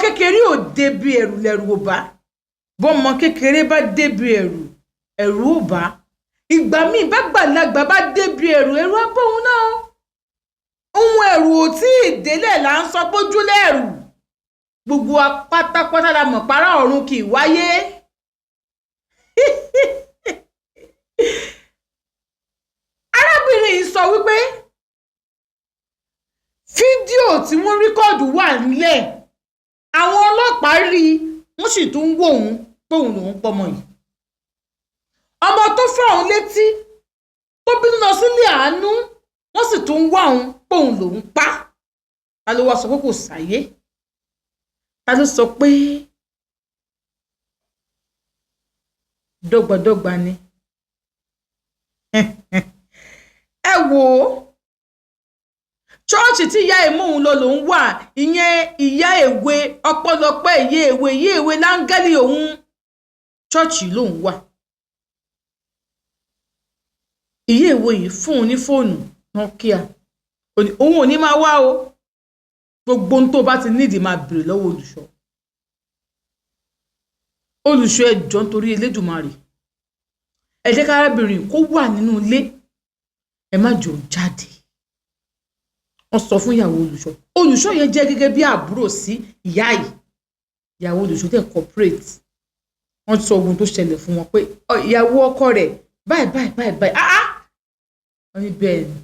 kékeré ò débi ẹ̀rù lẹ̀rù ò bá bọ́mọ kékeré bá débi ẹ̀rù ẹ̀rù ò bá ìgbà míì bá gbàlagbà bá débi ẹ̀rù ẹ̀rù á bọ́ òun náà ohun ẹ̀rù ò tí ì délẹ̀ là ń sọ pójú lẹ́rù gbogbo pátápátá la mọ̀ para ọ̀run kì í wáyé arábìnrin yìí sọ wípé fídíò tí wọ́n rékọ́ọ̀dù wà nílẹ̀ àwọn ọlọ́pàá rí wọ́n sì tún ń wò òun pé òun lòún pọmọ yìí ọmọ tó fọ́ òun létí tó bínú lọ sílé àánú wọ́n sì tún ń wá òun pé òun lòún pa ta ló wá sọ pé kò sáyé ta ló sọ pé dọ́gbadọ́gba ni ẹ wò ó ṣọ́ọ̀ṣì tí ìyá ẹ̀ mú òun lọ lòún wà ìyẹn ìyá èwe ọpọlọpẹ ìyá èwe láńgẹ́lì òun ṣọ́ọ̀ṣì lòún wà ìyá èwe yìí fún un ní fóònù Nokia òun ò ní máa wá o gbogbo ohun tó bá ti nídìí máa béèrè lọ́wọ́ olùṣọ́ ẹjọ́ nítorí Elédùmarè ẹ jẹ́ kárábìnrin kó wà nínú ilé ẹ má jò jáde wọ́n sọ fún ìyàwó olùṣọ́ yẹn jẹ́ gẹ́gẹ́ bí àbúrò sí ìyá yìí ìyàwó olùṣọ́ tẹ̀ corporate wọ́n sọ ohun tó ṣẹlẹ̀ fún wọn pé ìyàwó ọkọ rẹ̀ báyìí wọ́n ní bẹ́ẹ̀ ni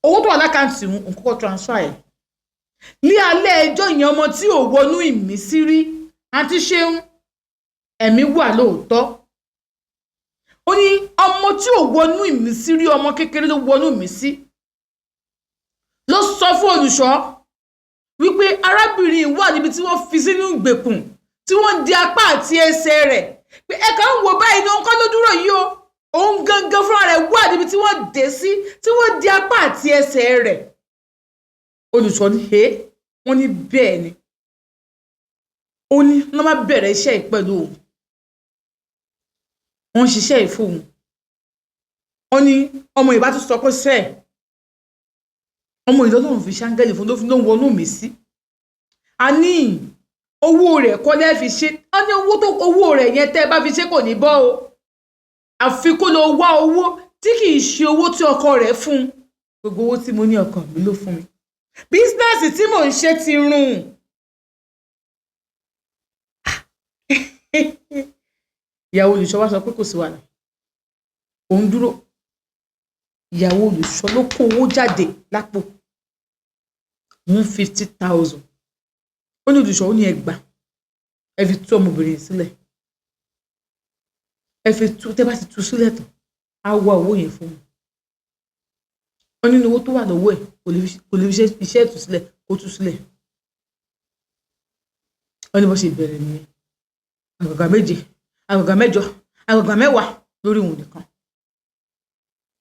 owó tó wà lákàntì òun kọ́kọ́ transfer ẹ̀ ní alẹ́ ẹjọ́ ìyẹn ọmọ tí ò wọnú ìmísí rí àti ṣeun ẹ̀mí wà lóòótọ́ ó ní ọmọ tí ò wọnú ìmísí rí ọmọ kékeré ló wọnú ìmísí ló sọ fún olùṣọ́ wípé arábìnrin wà níbi tí wọ́n fi sínú ìgbèkùn tí wọ́n di apá àti ẹsẹ̀ rẹ̀ pé ẹ̀ka ń wò báyìí ní ọkọ ló dúró yìí o òun gangan fúnra rẹ̀ wà níbi tí wọ́n dé sí tí wọ́n di apá àti ẹsẹ̀ rẹ̀ olùṣọ́ ní wọ́n ní bẹ́ẹ̀ ni ó ní wọ́n má bẹ̀rẹ̀ iṣẹ́ yìí pẹ̀lú òun wọ́n ń ṣiṣẹ́ yìí fún òun ó ní ọmọ ìbá tó sọ pé sẹ́ẹ̀ ọmọ ìlọ́lọ́run fi ṣáńgẹ́lì fún ló fi ló ń wọnú mi sí a ní owó rẹ̀ kọ́ lẹ́ fi ṣe a ní owó rẹ̀ yẹn tẹ́ bá fi ṣe kò ní bọ́ o àfi kó lọ wá owó tí kì í ṣe owó tí ọkọ rẹ̀ fún gbogbo owó tí mo ní ọkọ mi ló fún mi bísínẹ́sì tí mò ń ṣe ti run ìyàwó olùṣọ́ wá sọ pé kò sí wàhálà òun dúró ìyàwó olùṣọ́ ló kó owó jáde lápò 150,000 ó ní olùṣọ́ ó ní ẹgbà ẹ fi tú ọmọbìnrin sílẹ̀ ẹ fi tú tẹ́ bá ti tú sílẹ̀ tán á wá owó yẹn fún un ó nínú owó tó wà lọ́wọ́ ẹ̀ kò lè fi iṣẹ́ ìtú sílẹ̀ kó tú sílẹ̀ ó ní bó ṣe bẹ̀rẹ̀ nìyẹn àgàgà méje àgàgà mẹ́jọ àgàgà mẹ́wàá lórí òun nìkan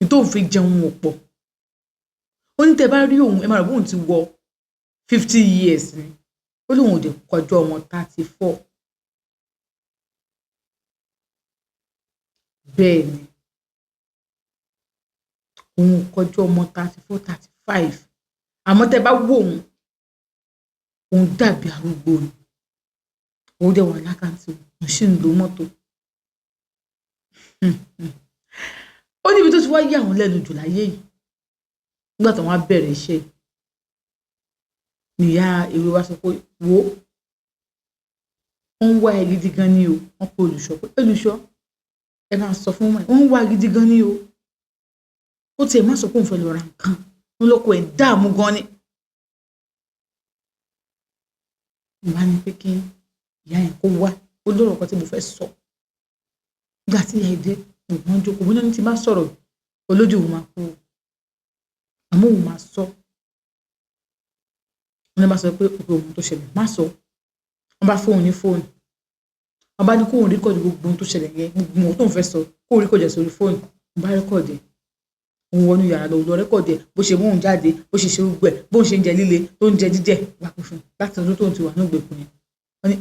tó ń fi jẹun ọ̀pọ̀ ó ní tẹ́ bá rí òun ẹ máa rò bóun ti wọ 50 years ni ó lóun ò dé kọjọ́ ọmọ 34 bẹ́ẹ̀ ni òun kọjọ́ ọmọ 34 35 àmọ́ tẹ́ bá wò òun dàbí arúgbó ni òun dẹ̀ wà lákàntì òun sì ń lo mọ́tò ó níbi tó ti wá yà wọ́n lẹ́nu jù láyé yìí nígbà tó wọ́n á bẹ̀rẹ̀ iṣẹ́ nìyá èwe wa sọ pé wo wọ́n ń wá ẹ gidi gan ni o wọ́n pe olùṣọ́ pé olùṣọ́ ẹ máa sọ fún wọn wọ́n ń wá gidi gan ni o ó tiẹ̀ má sọ pé òun fẹ́ lọ ra nǹkan wọn lọ́kọ ẹ̀ dààmú gan ni ìwà ni pé kí ìyá yẹn kó wá ó lọ́rọ̀ kan tí mo fẹ́ sọ nígbà tí ìyá ìdẹ òun jókòó bóyá ní ti má sọ̀rọ̀ olójú òun máa kú àmọ́ òun máa sọ wọn bá sọ pé òkè òun tó ṣẹlẹ̀ má sọ wọn bá fóun ní fóònù wọn bá ní kóun rékọ̀dì gbogbo ohun tó ṣẹlẹ̀ yẹn gbogbo ohun tó ń fẹ́ sọ kóun rékọ̀dì sórí fóònù wọn bá rékọ̀dì òun wọnú yàrá lọ rékọ̀dì bó ṣe mú òun jáde bó ṣe gbogbo ẹ̀ bó ń ṣe ń jẹ líle tó ń jẹ jíjẹ wà pé fún láti ọdún tó ń ti wà ní ìgbèkùn yẹn wọn ni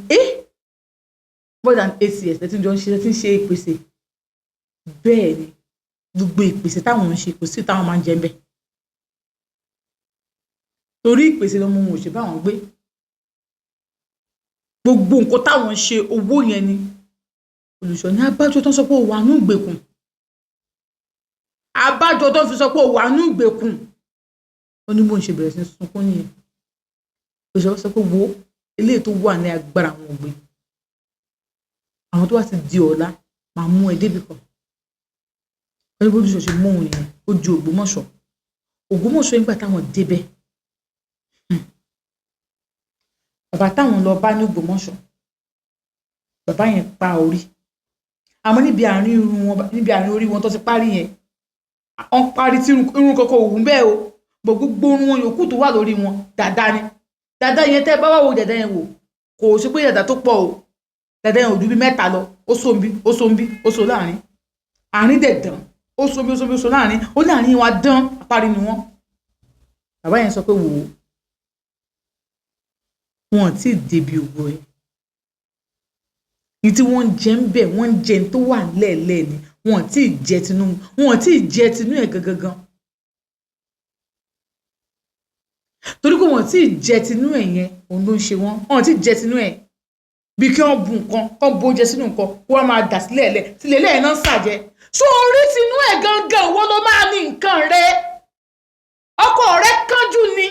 more than 8 years tẹ́tí jọ ń ṣe ìpèsè bẹ́ẹ̀ ni gbogbo ìpèsè táwọn ń ṣe kò sí táwọn máa ń jẹ ń bẹ̀ torí ìpèsè lọ́mọ wọn ò ṣe báwọn gbé gbogbo nǹkan táwọn ṣe owó yẹn ni. Olùṣọ́ ní abájọ tó ń sọ pé ó wà nínú ìgbèkùn, abájọ tó fi sọ pé ó wà nínú ìgbèkùn. Ó ní bó ń ṣe bẹ̀rẹ̀ sí sunkún nìyẹn. Olùṣọ́ sọ pé wo eléyìí tó wà ní agbára àwọn ògbé, àwọn tó wá ti di ọ̀la máa mú ẹ débì kan. Ó ní bó Olùṣọ́ ṣe mú òun yẹn, ó ju Ògbómọ̀ṣọ́. Ògbómọ̀ṣọ́ nígbà táwọn débẹ̀, bàbá táwọn lọ bá ní Ògbómọ̀ṣọ́, bàbá yẹn pa orí. Àmọ́ níbi àárín orí wọn tó ti parí yẹn, wọ́n parí tí irun kankan ò wù bẹ́ẹ̀ o. Gbogbo irun wọn yòókù tó wà lórí wọn dàda ni. Dàda yẹn tẹ́ bá wá wo dàda yẹn wò, kò ṣe pé dàda tó pọ̀ o. Dàda yẹn ò ju bí 3 lọ. Ó so ń bí, ó so ń bí, ó so láàrin. Àárín dẹ̀ dán. Ó so ń bí, ó so ń bí, ó so láàrin. Ó láàrin wa dán, apárí ni wọ́n. Bàbá yẹn sọ pé wò ó, wọn ò tí ì débi ògo ẹ̀. Ní tí wọ́n ń jẹ ń bẹ̀, wọ́n ń jẹ tó wà lẹ́ẹ̀lẹ́ ni. Wọn ò tí ì jẹ tinú, wọn ò tí ì jẹ tinú ẹ̀ gangan. Torí pé wọn ò tí ì jẹ tinú ẹ̀ yẹn, òun ló ń ṣe wọ́n. Wọn ò tí ì jẹ tinú ẹ̀. Bí kí wọ́n bu nǹkan, kọ́ bo oúnjẹ sínú nǹkan, kó wọ́n máa dà sílẹ̀ lẹ̀. Sílẹ̀ lẹ́yìn náà ń sàjẹ́. So orí tinú ẹ̀ gangan wọ́n ló máa ní nǹkan rẹ̀. Ọkọ rẹ̀ kánjú ni.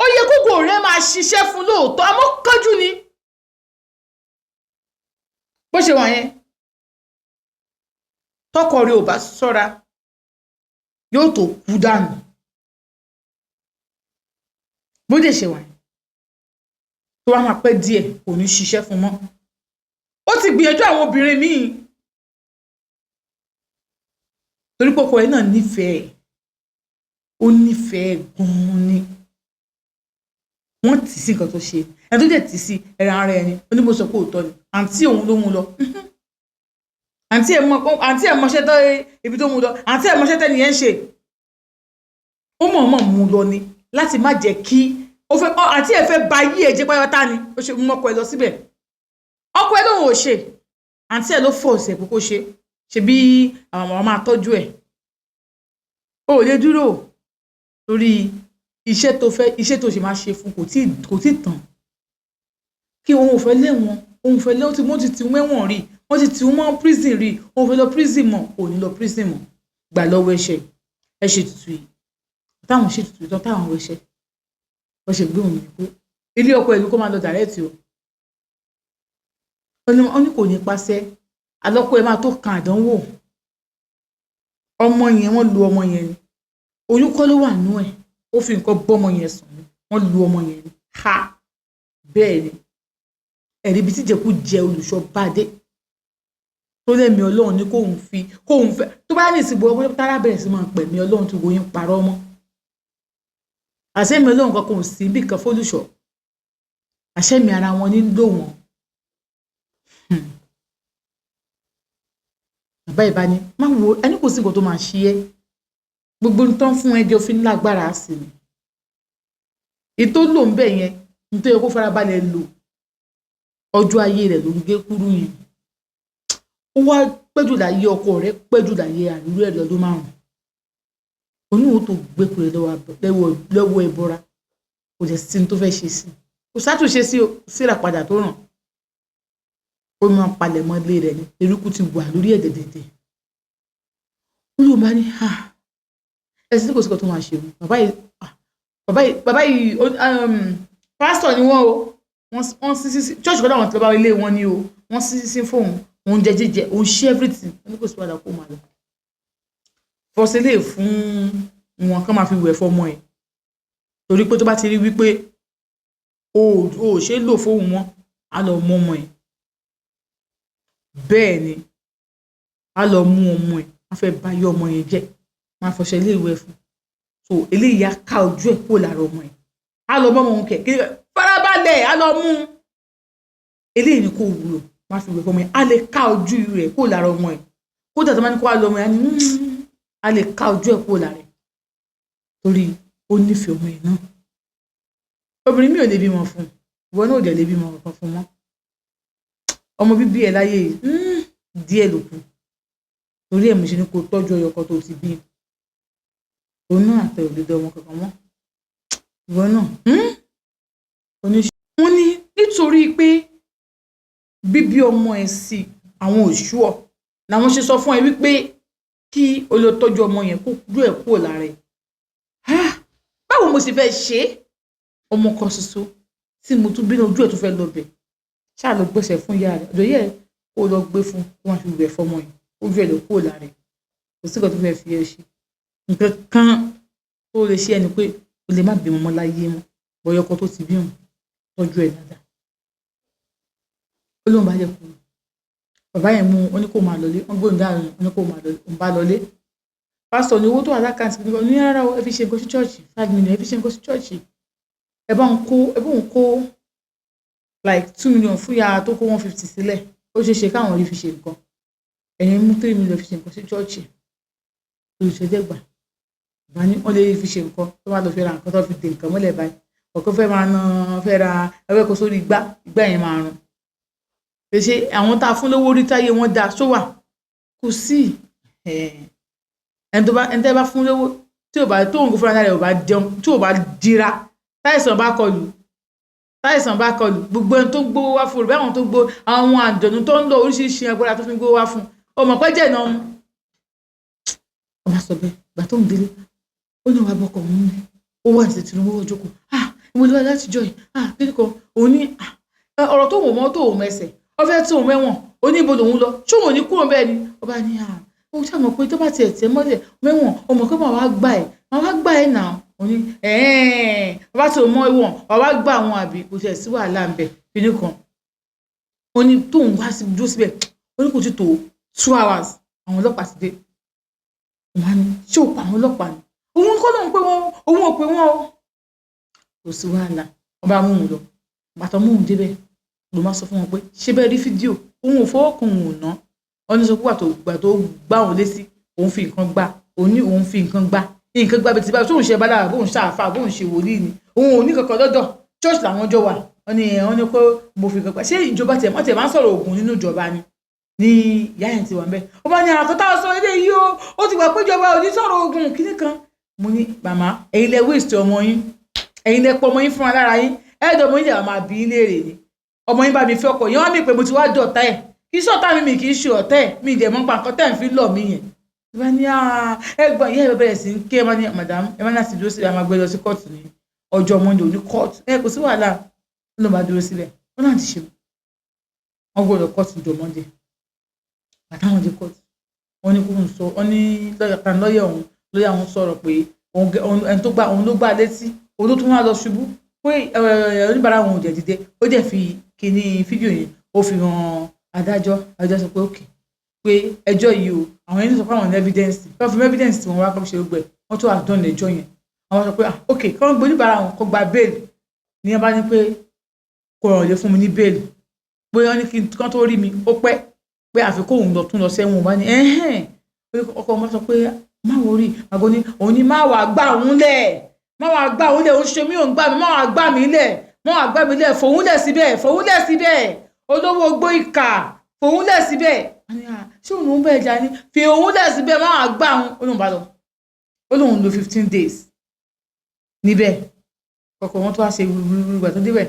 Ó yẹ kókò rẹ̀ máa ṣiṣẹ́ fún lóòótọ́, àmọ́ kánjú ni. Bó ṣe wà yẹn, tọkọ rẹ̀ ò bá ṣọ́ra, yóò tó kú dànù. Bó dẹ̀ ṣe wà yẹn, tó wá máa pẹ́ díẹ̀ kò ní ṣiṣẹ́ fún mọ́. Ó ti gbìyànjú àwọn obìnrin míì. Torí pé ọkọ rẹ̀ náà nífẹ̀ẹ́, ó nífẹ̀ẹ́ gan-an ni. Wọ́n tì sí nǹkan tó ṣe. Ẹni tó dẹ̀ tì sí ẹran ara ẹni, ó ní bó sọ pé òótọ́ ni. Àǹtí òun ló mú lọ. Àǹtí ẹ̀ mọṣẹ́ tó ibi tó mú lọ. Àǹtí ẹ̀ mọṣẹ́ tẹ́ni yẹn ń ṣe. Ó mọ̀ọ́mọ̀ mú lọ ni láti má jẹ́ kí àǹtí ẹ̀ fẹ́ ba yí ẹ̀ jẹ́ pátápátá ni. Ó ṣe mú ọkọ ẹ̀ lọ síbẹ̀. Ọkọ ẹ̀ lòun ò ṣe. Àǹtí ẹ̀ ló fọ̀ọ̀sì ẹ̀ pé kó ṣe. Ṣe bí àwọn ọmọ máa tọ́jú ẹ̀. Ó lè dúró torí iṣẹ́ tó ṣe máa ṣe fún kò tí tán. Kí òun ò fẹ́ lẹ́wọ̀n, òun fẹ́ lẹ́wọ̀n tí wọ́n ti wẹ́wọ̀n rí, wọ́n ti mọ́ prison rí, òun fẹ́ lọ prison mọ́, ò ní lọ prison mọ́. Gbà lọ́wọ́ ẹ̀ṣẹ̀, ẹ ṣe tutù yìí. Táwọn ṣe tutù tán táwọn wẹ̀ṣẹ̀. Wọ́n ṣe gbé òun ní kú. Ilé ọkọ ìlú kó máa lọ dàrẹ́tì o. Ó ní kò ní pàṣẹ. Alọ́kọ ẹ̀ máa tó kan àdánwò. Ọmọ yẹn, wọ́n lu ọmọ yẹn ni. Oyún kọ́ ló wà nú ẹ̀. Ó fi nǹkan bọ́mọ yẹn sùn ni. Wọ́n lu ọmọ yẹn ni. Ha! Bẹ́ẹ̀ ni. Ẹ̀rí ibi tíjẹ̀kú jẹ Olùṣọ́ bá dé. Tó lẹ́mi Ọlọ́run ní kóun fẹ́. Tó bá ní ìsìnkú ọmọ tára bẹ̀rẹ̀ sí máa pẹ̀mí Ọlọ́run tó gbóyún parọ́ mọ́. Àṣẹ́mi Ọlọ́run kankan ò sí bí kan fÓlùṣọ́. Àṣẹ́mi ara wọn ní lò wọ́n. Bàbá ìbá ni, má wo, ẹni kò sí nǹkan tó máa ṣe ẹ́. Gbogbo ń tán fún ẹjọ́ fi ń lágbára sí ni. Ètò lò ń bẹ̀ yẹn, nítorí kó farabalẹ̀ lò. Ọjọ́ ayé rẹ̀ ló ń gé kúrú yẹn. Ó wá pẹ́jù láyé ọkọ rẹ̀, pẹ́jù láyé àrúrú ẹ̀ lọ́dún 5. Oníwò tó gbé kúrẹ́ lọ́wọ́ ìbọra. Kò jẹ́ sí ní tó fẹ́ ṣe sí. Kò sátúnṣe síra padà tó ràn. Ó máa palẹ̀ mọ́ ilé rẹ̀ ni. Eruku ti wà lórí ẹ̀ dẹ̀dẹ̀dẹ̀. Olúwa ní, ẹ̀sìn kò sí kan tó máa ṣe o. Bàbá yìí, pásítọ̀ ni wọ́n o. Wọ́n sí church kan láwọn tí bàbá ilé wọn ni o. Wọ́n sí fóun, òun jẹ jíjẹ, òun ṣe everything. Wọ́n ní kò sí padà kó máa lọ. Fọ́sílẹ̀ fún wọn kán máa fi wẹ̀ fọmọ ẹ̀. Torí pé tó bá ti rí wípé o ṣe lò fóun wọn, á lọ mú ọmọ ẹ̀. Bẹ́ẹ̀ ni, á lọ mú ọmọ ẹ̀, á fẹ́ bá yọ ọmọ yẹn jẹ́. Máa fọṣẹ ilé ìwẹ̀ fún. So eléyìí á ká ojú ẹ̀ kúrò lára ọmọ ẹ̀. Á lọ mọ́ ọmọ òun kẹ̀, farabalẹ̀, á lọ mú. Eléyìí ni kò wúlò, máa fi wẹ̀ fọmọ ẹ̀. Á lè ká ojú rẹ̀ kúrò lára ọmọ ẹ̀. Kódà tó máa ní kó wá lọ ọmọ ẹ̀, á lè ká ojú ẹ̀ kúrò lára ẹ̀. Torí ó nífẹ̀ẹ́ ọmọ ẹ̀ náà. Obìnrin mi ò lè bímọ fún. Ìwọ náà ò dẹ̀ lè bímọ kankan fún mọ́. Ọmọ bíbí ẹ̀ láyé díẹ̀ ló kù. Torí ẹ̀ mo ṣe ní kó tọ́jú ọyọkọ tó ti bí. Òun náà àtẹ ò lè dẹ ọmọ kankan mọ́. Ìwọ náà. Wọ́n ní nítorí pé bíbí ọmọ ẹ̀ sí àwọn òṣùọ̀ làwọn ṣe sọ fún ẹ wípé kí o lọ tọ́jú ọmọ yẹn kó ojú ẹ̀ kúrò lára ẹ̀. Báwo mo sì fẹ́ ṣe ọmọ kan ṣoṣo tí mo tún bínú ojú ẹ̀ tó fẹ́ lọ bẹ̀ ṣáà lọ gbèsè fún ìyá rẹ̀ ọ̀dọ̀ yẹ kó lọ gbé fún kó wọn fi wẹ̀ fọmọ yẹn ojú ẹ̀ lọ kúrò lára ẹ̀ kò sí nǹkan tó fẹ́ fi ẹ ṣe nǹkan kan tó lè ṣe ẹni pé o lè má bímọ mọ́ láyé mọ́ bọ́yọ́ ọkọ tó ti bí òun tọ́jú ẹ̀ dáadáa ó lóun bá jẹ́ kúrò bàbá yẹn mú ó ní kó máa lọlé wọ́n gbóhùn dáhùn ó ní kó máa lọlé òun bá lọlé pásítọ̀ ní owó tó wà lákàntì nígbà ní rárá ẹ fi ṣe nǹkan sí chọ́ọ̀chì 5 million ẹ fi ṣe nǹkan sí chọ́ọ̀chì ẹ bá òun kó like 2 million fún ya tó kó 150 sílẹ̀ ó ṣeé ṣe káwọn rí fi ṣe nǹkan ẹ̀yin mú 3 million fi ṣe nǹkan sí chọ́ọ̀chì olùṣèdẹ́gbà bá ní wọ́n lè fi ṣe nǹkan tó bá lọ fẹ́ ra nǹkan tó fi dè nǹkan mọ́lẹ̀ báyìí ọ̀kan fẹ́ máa ná fẹ́ ra ẹgbẹ́ kan sórí igbá yẹn máa rún ṣe àwọn tá a fún lówó rí táyé wọn dáa ṣó wà kò sí ẹni tẹ́ bá fún lówó tí ò bá tóun kò fúnra rẹ̀ ò bá jẹun tí ò bá dira táìsàn bá kọlù gbogbo ẹni tó gbówó wá fún rẹ̀ àwọn tó gbó àwọn àjọ̀nù tó ń lọ oríṣiríṣi agbára tó fi gbówó wá fún ọmọ pẹ́jẹ́ náà ọba sọ bẹ́ẹ̀ gbà tó ń délé ó ní wàá bọ́kọ̀ mú mi ó wà ní Tinubu ó jókòó ìwé lọ́wọ́ láti jọ yìí kíni kan òun ní ọ̀rọ̀ tó wò mọ́ tó wò mẹ́sẹ̀ ọ fẹ́ tí òun mẹ́wọ̀n ó ní ibo lòun lọ ṣé òun ní kúrò bẹ́ẹ̀ ni ọba ní ó ṣàmọ̀ pé tó bá tiẹ̀ tẹ́ mọ́lẹ̀ mẹ́wọ̀n ọmọ pé màá wá gbà ẹ̀ náà òun ní ọba tí òun mọ́ ẹ̀wọ̀n wàá wá gbà àwọn àbí kò tiẹ̀ sí wàhálà ń bẹ̀ kíni kan ó ní tóun wá sí dúró síbẹ̀ ó ní kò ti tó 2 hours àwọn ọlọ́pàá ti dé wọ́n ní ṣé ò pa àwọn ọlọ́pàá ni òun kọ́ lóun pé òun ò pé wọ́n o kò sí wàhálà wọ́n bá mú un lọ bàtà mú un débẹ̀ ló máa sọ fún wọn pé ṣé bẹ́ẹ̀ rí fídíò òun ò fọwọ́ kan òun ná wọ́n ní sọ pé gbà tó gbá òun létí òun fi nǹkan gbá òun ní òun fi nǹkan gbá bíi ti bá tóun ṣe bálára bóun ṣàfà bóun ṣe wòlíì ni òun ò ní kankan lọ́dọ̀ church làwọn jọ wà wọ́n ní pé mo fi nǹkan gbá ṣé ìjọba tẹ̀ máa ń sọ̀rọ̀ ògùn nínú ìjọba ni ní ìyá yẹn ti wà ń bẹ ó bá ní àkọ́tà sọ ilé yìí ó ti gbà pé ìjọba ò ní sọ̀rọ̀ ogun kíní kan mo ní màmá ẹ̀yin lẹ waste ọmọ yín ẹ̀yin lẹ pọ̀ ọmọ yín fún alára yín ẹ̀ẹ́dọ̀ ọmọ yín lè máa bí í léèrè ni ọmọ yín bá mi fi ọkọ yẹn wọ́n mi pé mo ti wá dé ọ̀tá ẹ̀ kì í sọ̀tá mi kì í ṣe ọ̀tá ẹ̀ mi ìdẹ̀ mọ́ pa nǹkan tẹ́ ẹ̀ ń fi lọ̀ mí yẹn ìbá ní ẹgbọ́n ìyá ẹ̀ bẹ̀rẹ̀ sí ń ké ẹ má ní madam ẹ má láti dúró síbẹ̀ a máa gbé lọ sí kóòtù ní ọjọ́ Monday òní kóòtù kò sí wàhálà ló máa dúró síbẹ̀ wọ́n náà ti ṣe wọ́n gbọ́dọ̀ kóòtù ọjọ́ Monday àtàwọn di kóòtù wọ́n ní kóun sọ wọ́n ní lọ́yà òun sọ̀rọ̀ pé ẹni tó gbá òun ló gbá létí òun ló tún wá lọ ṣubú pé oníbàárà òun ò jẹ́ dìde ó dẹ̀ fi kíní fídíò yẹn ó fi hàn adájọ́ sọ pé òkè pé ẹjọ́ yìí o àwọn ẹni sọ pé àwọn evidence wọ́n fi evidence tí wọ́n wá kọ́ ṣe gbẹ wọ́n tó àdán lẹ́jọ́ yẹn àwọn sọ pé òkè kí wọ́n gbé oníbàárà òun kó gba bẹ́ẹ̀lì ní ẹ bá ní pé kò ràn lè fún mi ní bẹ́ẹ̀lì pé wọ́n ní kí n tó rí mi ó pẹ́ pé àfikún òun lọ tún lọ sẹ́wọ̀n wá ní ọkọ ọmọ sọ pé má wọrí àgọ́ ní òun ní má wàá gbà òun lẹ̀ òun ṣe mí òun gbà mí má wàá gbà mí lẹ̀ fòun lẹ̀ síbẹ̀ olówó ogbó ìkà fòun lẹ̀ síbẹ̀ ṣé òun bẹ́ẹ̀ jà ní fi òun lẹ̀ síbẹ̀ má wàá gbà òun olóhùn bá lọ olóhùn lo 15 days níbẹ̀ ọkọ̀ wọn tó wá ṣe gbogbo tó débẹ̀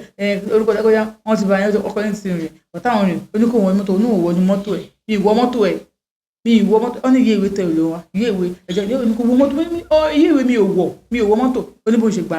orúkọ dákọ́já wọn ti bá yẹn ọkọ̀ ní ti rìn ọ̀tá àwọn rìn oníkòwò mọ́tò oníwòwò ní mọ́tò ẹ̀ mi ìwọ mọ́tò ọ́ ní iye ìwé tẹ̀ lọ wa iye ìwé ẹ̀jẹ̀ ní oníkòwò mọ́tò iye ìwé mi ò wọ̀ mọ́tò oníbò ṣe gba